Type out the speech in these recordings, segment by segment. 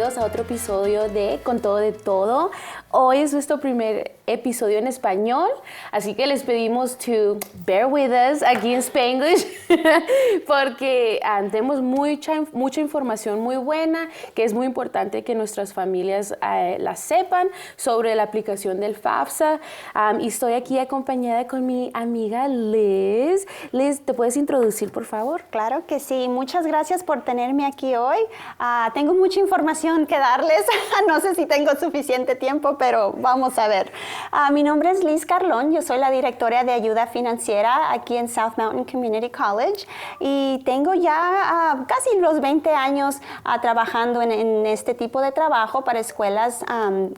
bienvenidos a otro episodio de Con Todo de Todo. Hoy es nuestro primer episodio en español, así que les pedimos to bear with us aquí en Spanglish porque tenemos mucha información muy buena que es muy importante que nuestras familias la sepan sobre la aplicación del FAFSA. Y estoy aquí acompañada con mi amiga Liz. Liz, ¿te puedes introducir, por favor? Claro que sí. Muchas gracias por tenerme aquí hoy. Tengo mucha información que darles. No sé si tengo suficiente tiempo, pero vamos a ver. Mi nombre es Liz Carlón. Yo soy la directora de ayuda financiera aquí en South Mountain Community College y tengo ya casi los 20 años trabajando en este tipo de trabajo para escuelas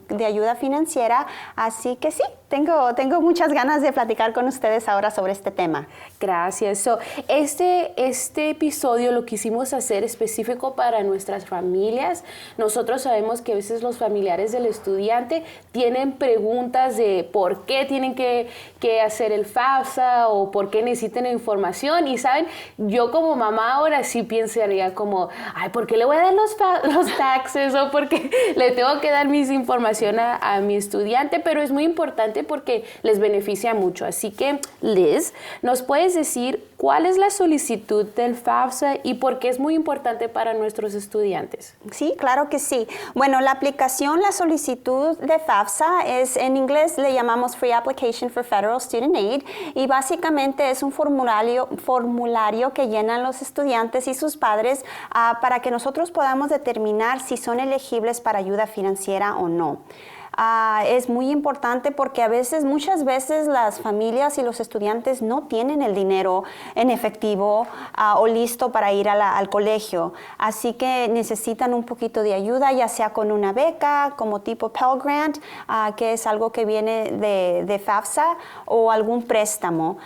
de ayuda financiera. Así que sí, tengo muchas ganas de platicar con ustedes ahora sobre este tema. Gracias. Este episodio lo quisimos hacer específico para nuestras familias. Nosotros sabemos que a veces los familiares del estudiante tienen preguntas de por qué tienen que hacer el FAFSA o por qué necesitan información. Y saben, yo como mamá ahora sí pensaría como, ay, ¿por qué le voy a dar los taxes? O por qué le tengo que dar mis información a mi estudiante. Pero es muy importante porque les beneficia mucho. Así que, Liz, ¿nos puedes decir cuál es la solicitud del FAFSA y por qué es muy importante para nuestros estudiantes? Sí, claro que sí. Bueno, la aplicación, la solicitud de FAFSA es, en inglés le llamamos Free Application for Federal Student Aid, y básicamente es un formulario que llenan los estudiantes y sus padres para que nosotros podamos determinar si son elegibles para ayuda financiera o no. Es muy importante porque muchas veces las familias y los estudiantes no tienen el dinero en efectivo o listo para ir al colegio. Así que necesitan un poquito de ayuda, ya sea con una beca como tipo Pell Grant, que es algo que viene de FAFSA, o algún préstamo.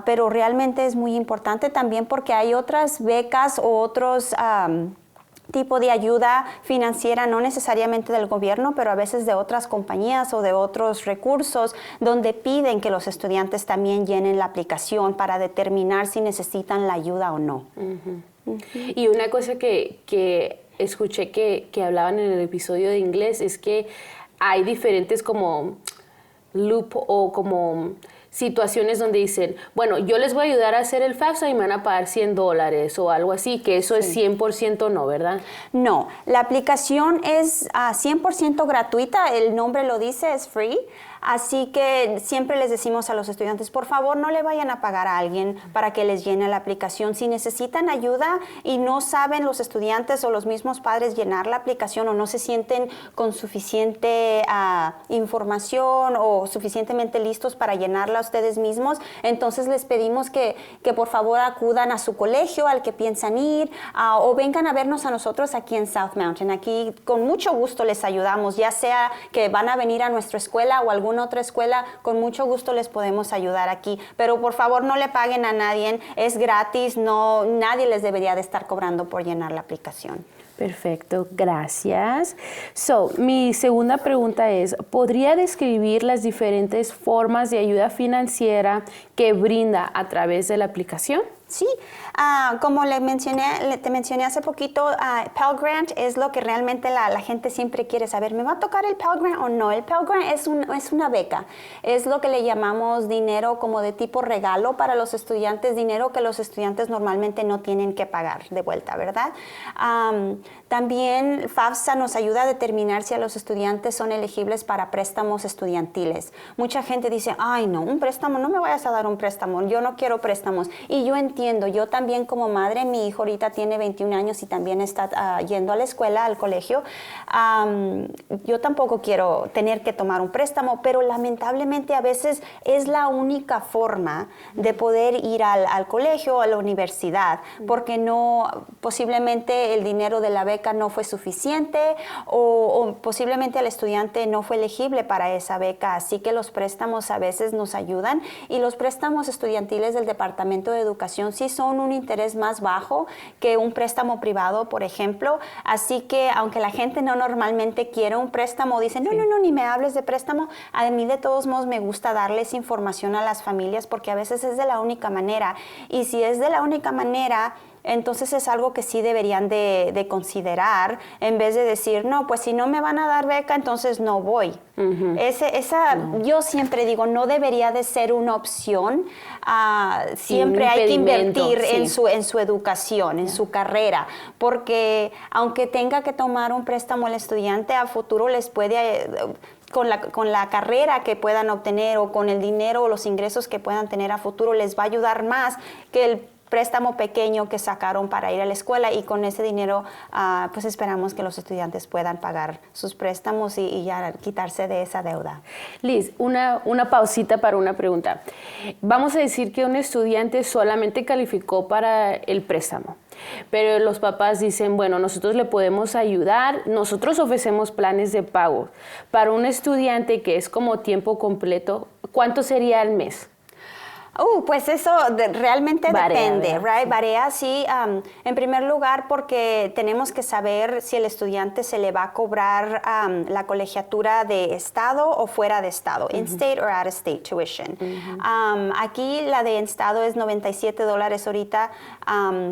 Pero realmente es muy importante también porque hay otras becas o otros tipo de ayuda financiera, no necesariamente del gobierno, pero a veces de otras compañías o de otros recursos, donde piden que los estudiantes también llenen la aplicación para determinar si necesitan la ayuda o no. Uh-huh. Uh-huh. Y una cosa que escuché que hablaban en el episodio de inglés es que hay diferentes como loop o como situaciones donde dicen, bueno, yo les voy a ayudar a hacer el FAFSA y me van a pagar $100 o algo así, que eso es 100% no, ¿verdad? No, la aplicación es 100% gratuita, el nombre lo dice, es free. Así que siempre les decimos a los estudiantes, por favor, no le vayan a pagar a alguien para que les llene la aplicación. Si necesitan ayuda y no saben los estudiantes o los mismos padres llenar la aplicación o no se sienten con suficiente información o suficientemente listos para llenarla ustedes mismos, entonces les pedimos que por favor acudan a su colegio al que piensan ir o vengan a vernos a nosotros aquí en South Mountain. Aquí con mucho gusto les ayudamos, ya sea que van a venir a nuestra escuela o alguna otra escuela, con mucho gusto les podemos ayudar aquí. Pero por favor no le paguen a nadie, es gratis, nadie les debería de estar cobrando por llenar la aplicación. Perfecto, gracias. Mi segunda pregunta es, ¿podría describir las diferentes formas de ayuda financiera que brinda a través de la aplicación? Sí, como te mencioné hace poquito, Pell Grant es lo que realmente la gente siempre quiere saber. ¿Me va a tocar el Pell Grant o no? El Pell Grant es una beca. Es lo que le llamamos dinero como de tipo regalo para los estudiantes, dinero que los estudiantes normalmente no tienen que pagar de vuelta, ¿verdad? También FAFSA nos ayuda a determinar si a los estudiantes son elegibles para préstamos estudiantiles. Mucha gente dice, ay no, un préstamo, no me vayas a dar un préstamo, yo no quiero préstamos. Y yo entiendo, yo también como madre, mi hijo ahorita tiene 21 años y también está yendo a la escuela, al colegio. Yo tampoco quiero tener que tomar un préstamo, pero lamentablemente a veces es la única forma de poder ir al colegio o a la universidad, porque posiblemente el dinero de la beca no fue suficiente o posiblemente el estudiante no fue elegible para esa beca, así que los préstamos a veces nos ayudan, y los préstamos estudiantiles del Departamento de Educación educación sí son un interés más bajo que un préstamo privado, por ejemplo. Así que aunque la gente no normalmente quiere un préstamo, dicen, no, ni me hables de préstamo. A mí de todos modos me gusta darles información a las familias porque a veces es de la única manera. Y si es de la única manera, entonces es algo que sí deberían de considerar en vez de decir, no, pues si no me van a dar beca, entonces no voy. Yo siempre digo, no debería de ser una opción. Siempre hay que invertir en su educación, en su carrera, porque aunque tenga que tomar un préstamo el estudiante, a futuro les puede... Con la carrera que puedan obtener o con el dinero o los ingresos que puedan tener a futuro, les va a ayudar más que el préstamo pequeño que sacaron para ir a la escuela, y con ese dinero pues esperamos que los estudiantes puedan pagar sus préstamos y ya quitarse de esa deuda. Liz, una pausita para una pregunta. Vamos a decir que un estudiante solamente calificó para el préstamo, pero los papás dicen, bueno, nosotros le podemos ayudar, nosotros ofrecemos planes de pago. Para un estudiante que es como tiempo completo, ¿cuánto sería al mes? Pues eso realmente depende, right? Varía, sí. En primer lugar, porque tenemos que saber si el estudiante se le va a cobrar la colegiatura de estado o fuera de estado, in-state or out-of-state tuition. Aquí la de estado es $97 ahorita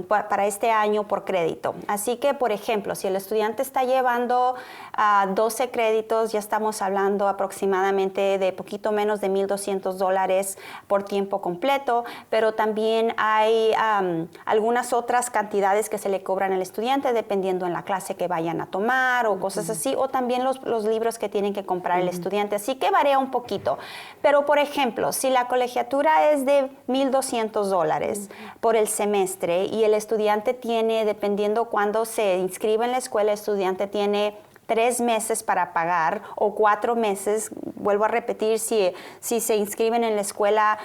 para este año por crédito. Así que, por ejemplo, si el estudiante está llevando 12 créditos, ya estamos hablando aproximadamente de poquito menos de $1,200 por tiempo completo, pero también hay algunas otras cantidades que se le cobran al estudiante dependiendo en la clase que vayan a tomar o cosas así, o también los libros que tienen que comprar el estudiante, así que varía un poquito. Pero, por ejemplo, si la colegiatura es de $1,200 por el semestre y el estudiante tiene, dependiendo cuándo se inscribe en la escuela, el estudiante tiene 3 meses para pagar o 4 meses, vuelvo a repetir, si se inscriben en la escuela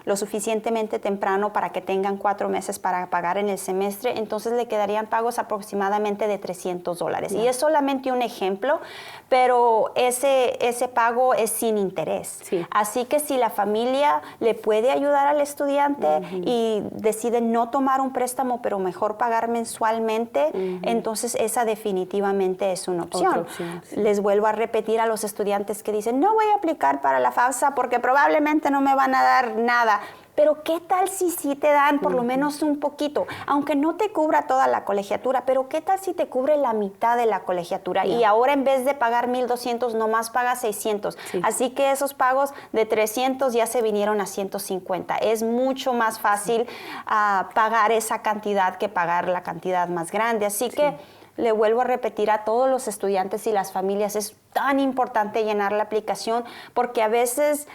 lo suficientemente temprano para que tengan 4 meses para pagar en el semestre, entonces le quedarían pagos aproximadamente de $300. Y es solamente un ejemplo, pero ese pago es sin interés. Sí. Así que si la familia le puede ayudar al estudiante y decide no tomar un préstamo, pero mejor pagar mensualmente, entonces esa definitivamente es una opción. Otra opción, sí. Les vuelvo a repetir a los estudiantes que dicen, no voy a aplicar para la FAFSA porque probablemente no me van a dar nada. Pero ¿qué tal si sí te dan por lo menos un poquito? Aunque no te cubra toda la colegiatura, pero ¿qué tal si te cubre la mitad de la colegiatura? Y ahora en vez de pagar $1,200, nomás pagas 600. Sí. Así que esos pagos de 300 ya se vinieron a 150. Es mucho más fácil pagar esa cantidad que pagar la cantidad más grande. Así que le vuelvo a repetir a todos los estudiantes y las familias, es tan importante llenar la aplicación porque a veces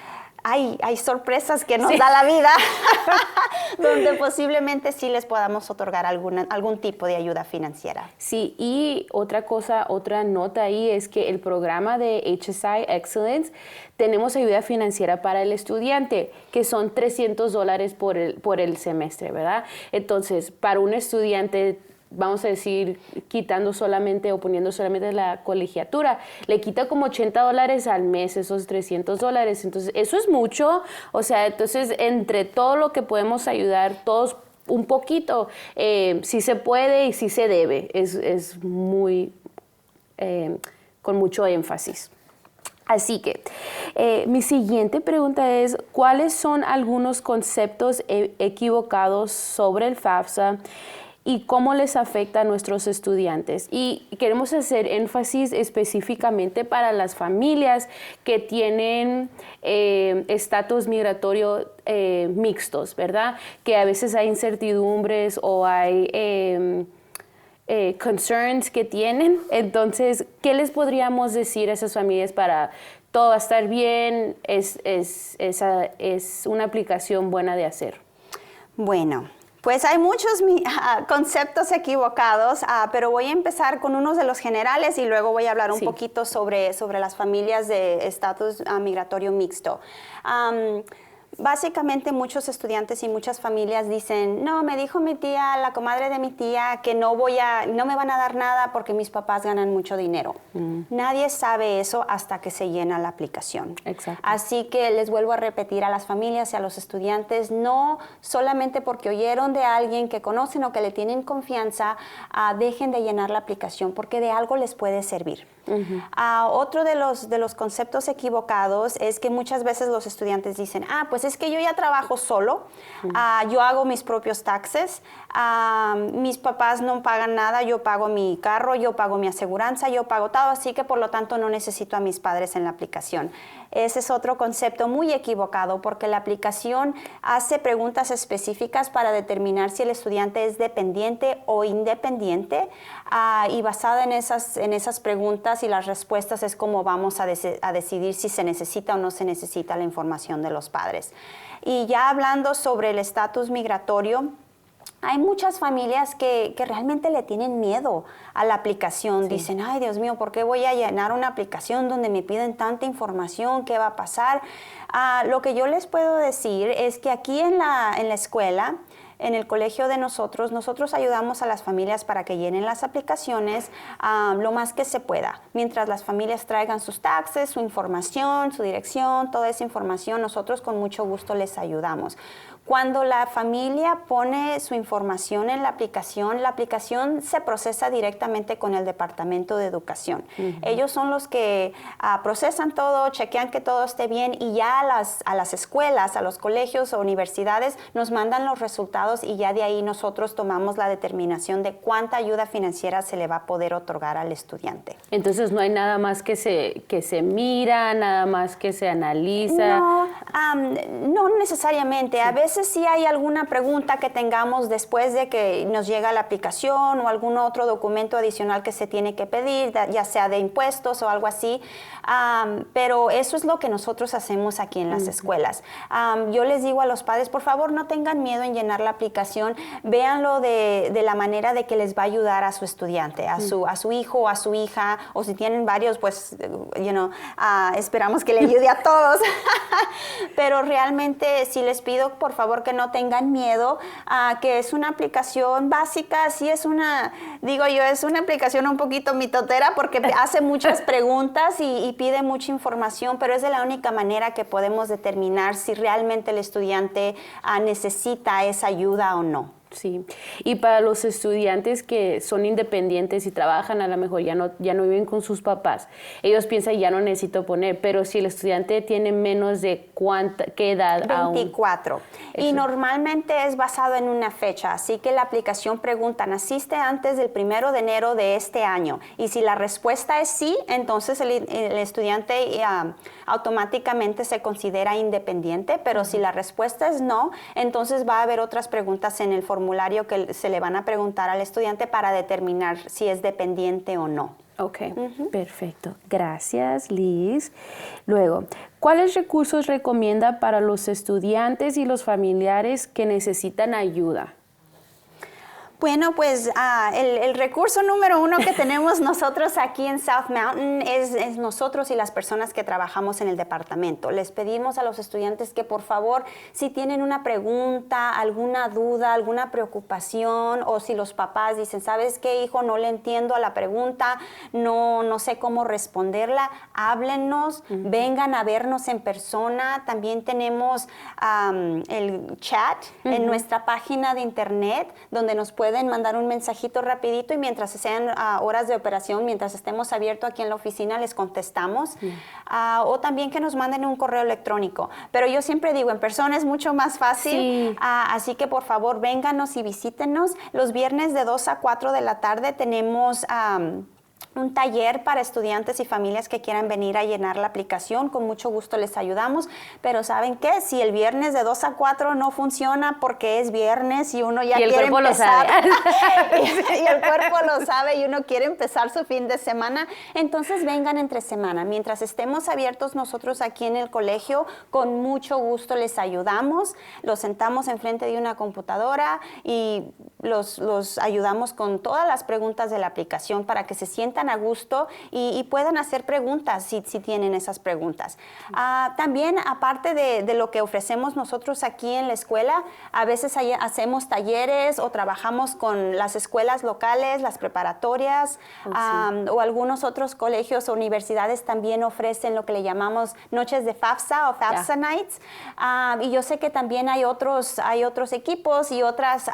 hay sorpresas que nos da la vida donde posiblemente sí les podamos otorgar algún tipo de ayuda financiera. Sí, y otra nota ahí es que el programa de HSI Excellence tenemos ayuda financiera para el estudiante, que son $300 por el semestre, ¿verdad? Entonces, para un estudiante, vamos a decir, quitando solamente o poniendo solamente la colegiatura, le quita como $80 al mes esos $300. Entonces, eso es mucho. O sea, entonces, entre todo lo que podemos ayudar, todos un poquito, sí se puede y sí se debe. Es muy, con mucho énfasis. Así que mi siguiente pregunta es, ¿cuáles son algunos conceptos equivocados sobre el FAFSA y cómo les afecta a nuestros estudiantes? Y queremos hacer énfasis específicamente para las familias que tienen estatus migratorio mixtos, ¿verdad? Que a veces hay incertidumbres o hay concerns que tienen. Entonces, ¿qué les podríamos decir a esas familias para todo va a estar bien? Es una aplicación buena de hacer. Bueno, pues hay muchos conceptos equivocados, pero voy a empezar con unos de los generales y luego voy a hablar un poquito sobre las familias de estatus migratorio mixto. Básicamente muchos estudiantes y muchas familias dicen, no, me dijo mi tía, la comadre de mi tía, que no me van a dar nada porque mis papás ganan mucho dinero. Nadie sabe eso hasta que se llena la aplicación. Exacto. Así que les vuelvo a repetir a las familias y a los estudiantes, no solamente porque oyeron de alguien que conocen o que le tienen confianza, dejen de llenar la aplicación porque de algo les puede servir. Otro de los conceptos equivocados es que muchas veces los estudiantes dicen, pues es que yo ya trabajo solo, yo hago mis propios taxes, mis papás no pagan nada, yo pago mi carro, yo pago mi aseguranza, yo pago todo, así que por lo tanto no necesito a mis padres en la aplicación. Ese es otro concepto muy equivocado porque la aplicación hace preguntas específicas para determinar si el estudiante es dependiente o independiente y basada en esas preguntas y las respuestas es como vamos a decidir si se necesita o no se necesita la información de los padres. Y ya hablando sobre el estatus migratorio, hay muchas familias que realmente le tienen miedo a la aplicación. Sí. Dicen, ay, Dios mío, ¿por qué voy a llenar una aplicación donde me piden tanta información? ¿Qué va a pasar? Lo que yo les puedo decir es que aquí en la escuela, en el colegio de nosotros ayudamos a las familias para que llenen las aplicaciones lo más que se pueda. Mientras las familias traigan sus taxes, su información, su dirección, toda esa información, nosotros con mucho gusto les ayudamos. Cuando la familia pone su información en la aplicación se procesa directamente con el Departamento de Educación. Ellos son los que procesan todo, chequean que todo esté bien y ya a las escuelas, a los colegios o universidades nos mandan los resultados y ya de ahí nosotros tomamos la determinación de cuánta ayuda financiera se le va a poder otorgar al estudiante. Entonces no hay nada más que se mira, nada más que se analiza. No necesariamente. Sí. A veces sí hay alguna pregunta que tengamos después de que nos llega la aplicación o algún otro documento adicional que se tiene que pedir, ya sea de impuestos o algo así, pero eso es lo que nosotros hacemos aquí en las escuelas. Yo les digo a los padres, por favor, no tengan miedo en llenar la aplicación, véanlo de la manera de que les va a ayudar a su estudiante, a su hijo o a su hija, o si tienen varios, pues, esperamos que le ayude a todos. Pero realmente sí les pido, por favor, que no tengan miedo, que es una aplicación básica, sí es una aplicación un poquito mitotera porque hace muchas preguntas y pide mucha información, pero es de la única manera que podemos determinar si realmente el estudiante necesita esa ayuda o no. Sí, y para los estudiantes que son independientes y trabajan, a lo mejor ya no viven con sus papás, ellos piensan ya no necesito poner, pero si el estudiante tiene menos de ¿qué edad 24. Aún? Y normalmente es basado en una fecha, así que la aplicación pregunta, ¿naciste antes del 1 de enero de este año? Y si la respuesta es sí, entonces el estudiante automáticamente se considera independiente, pero si la respuesta es no, entonces va a haber otras preguntas en el formulario que se le van a preguntar al estudiante para determinar si es dependiente o no. Ok, perfecto. Gracias, Liz. Luego, ¿cuáles recursos recomienda para los estudiantes y los familiares que necesitan ayuda? Bueno, pues el recurso número 1 que tenemos nosotros aquí en South Mountain es nosotros y las personas que trabajamos en el departamento. Les pedimos a los estudiantes que por favor, si tienen una pregunta, alguna duda, alguna preocupación, o si los papás dicen, ¿sabes qué, hijo? No le entiendo a la pregunta, no sé cómo responderla, háblennos, vengan a vernos en persona. También tenemos el chat en nuestra página de internet, donde nos pueden mandar un mensajito rapidito y mientras sean horas de operación, mientras estemos abiertos aquí en la oficina, les contestamos. O también que nos manden un correo electrónico. Pero yo siempre digo, en persona es mucho más fácil. Sí. Así que por favor, vénganos y visítenos. Los viernes de 2 a 4 de la tarde tenemos un taller para estudiantes y familias que quieran venir a llenar la aplicación. Con mucho gusto les ayudamos, pero ¿saben qué? Si el viernes de 2 a 4 no funciona porque es viernes y uno ya quiere empezar, y el cuerpo lo sabe y uno quiere empezar su fin de semana, entonces vengan entre semana. Mientras estemos abiertos nosotros aquí en el colegio, con mucho gusto les ayudamos, los sentamos enfrente de una computadora y los ayudamos con todas las preguntas de la aplicación para que se sientan sientan a gusto y puedan hacer preguntas si tienen esas preguntas. También, aparte de lo que ofrecemos nosotros aquí en la escuela, a veces hacemos talleres o trabajamos con las escuelas locales, las preparatorias, o algunos otros colegios o universidades también ofrecen lo que le llamamos noches de FAFSA o FAFSA Nights. Y yo sé que también hay otros equipos y otras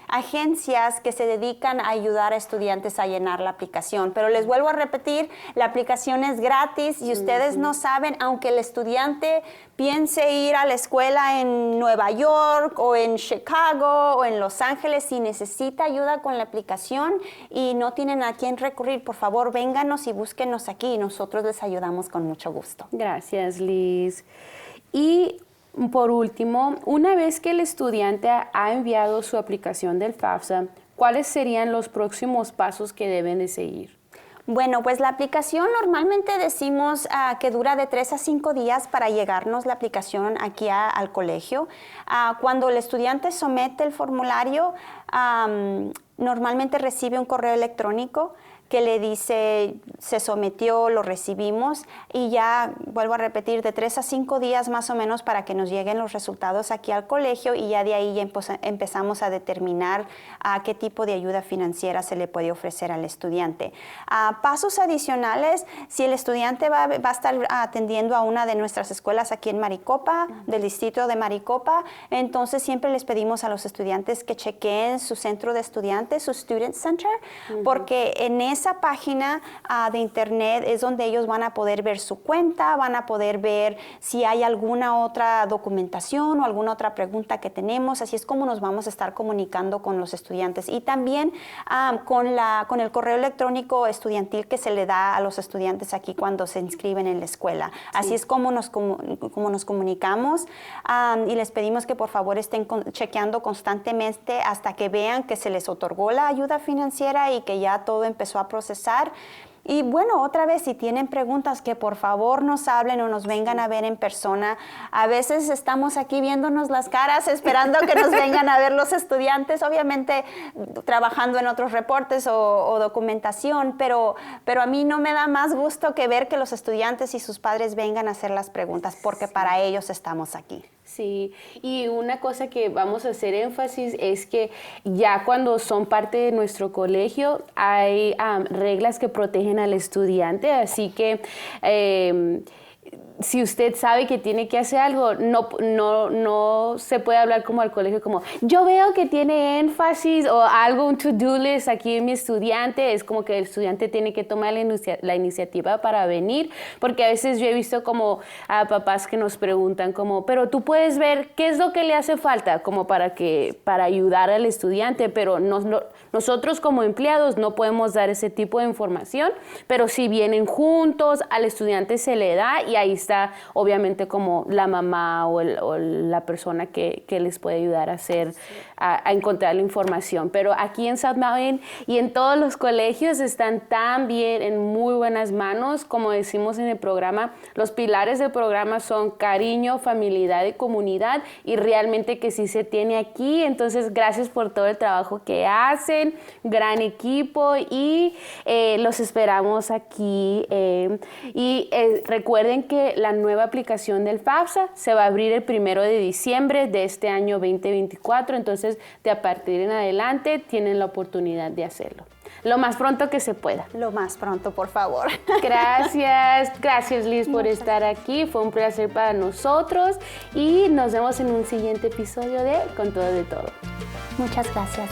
agencias que se dedican a ayudar a estudiantes a llenar la aplicación. Pero les vuelvo a repetir, la aplicación es gratis y ustedes no saben, aunque el estudiante piense ir a la escuela en Nueva York o en Chicago o en Los Ángeles, si necesita ayuda con la aplicación y no tienen a quién recurrir, por favor, vénganos y búsquenos aquí y nosotros les ayudamos con mucho gusto. Gracias, Liz. Y por último, una vez que el estudiante ha enviado su aplicación del FAFSA, ¿cuáles serían los próximos pasos que deben de seguir? Bueno, pues la aplicación normalmente decimos que dura de 3 a 5 días para llegarnos la aplicación aquí al colegio. Cuando el estudiante somete el formulario, normalmente recibe un correo electrónico que le dice se sometió, lo recibimos y ya, vuelvo a repetir, de 3 a 5 días más o menos para que nos lleguen los resultados aquí al colegio y ya de ahí ya empezamos a determinar qué tipo de ayuda financiera se le puede ofrecer al estudiante. Pasos adicionales, si el estudiante va a estar atendiendo a una de nuestras escuelas aquí en Maricopa, del distrito de Maricopa, entonces siempre les pedimos a los estudiantes que chequeen su centro de estudiantes, su Student Center, porque en esa página de internet es donde ellos van a poder ver su cuenta, van a poder ver si hay alguna otra documentación o alguna otra pregunta que tenemos. Así es como nos vamos a estar comunicando con los estudiantes. Y también con el correo electrónico estudiantil que se le da a los estudiantes aquí cuando se inscriben en la escuela. Sí. Así es como nos comunicamos y les pedimos que por favor estén chequeando constantemente hasta que vean que se les otorgó la ayuda financiera y que ya todo empezó a procesar. Y bueno, otra vez, si tienen preguntas, que por favor nos hablen o nos vengan a ver en persona. A veces estamos aquí viéndonos las caras, esperando que nos vengan a ver los estudiantes, obviamente trabajando en otros reportes o documentación, pero a mí no me da más gusto que ver que los estudiantes y sus padres vengan a hacer las preguntas, porque para ellos estamos aquí. Sí, y una cosa que vamos a hacer énfasis es que ya cuando son parte de nuestro colegio hay reglas que protegen al estudiante, así que si usted sabe que tiene que hacer algo, no se puede hablar como al colegio como yo veo que tiene énfasis o algo, un to-do list aquí en mi estudiante. Es como que el estudiante tiene que tomar la iniciativa para venir, porque a veces yo he visto como a papás que nos preguntan como, pero tú puedes ver qué es lo que le hace falta como para ayudar al estudiante, pero nosotros como empleados no podemos dar ese tipo de información, pero si vienen juntos, al estudiante se le da y ahí está obviamente como la mamá o la persona que les puede ayudar a encontrar la información. Pero aquí en South Mountain y en todos los colegios están tan bien, en muy buenas manos. Como decimos en el programa, los pilares del programa son cariño, familiaridad y comunidad, y realmente que sí se tiene aquí. Entonces, gracias por todo el trabajo que hacen, gran equipo, y los esperamos aquí. Recuerden que la nueva aplicación del FAFSA se va a abrir el 1 de diciembre de este año 2024, entonces de a partir en adelante tienen la oportunidad de hacerlo. Lo más pronto que se pueda. Lo más pronto, por favor. Gracias Liz por estar aquí, fue un placer para nosotros y nos vemos en un siguiente episodio de Con Todo de Todo. Muchas gracias.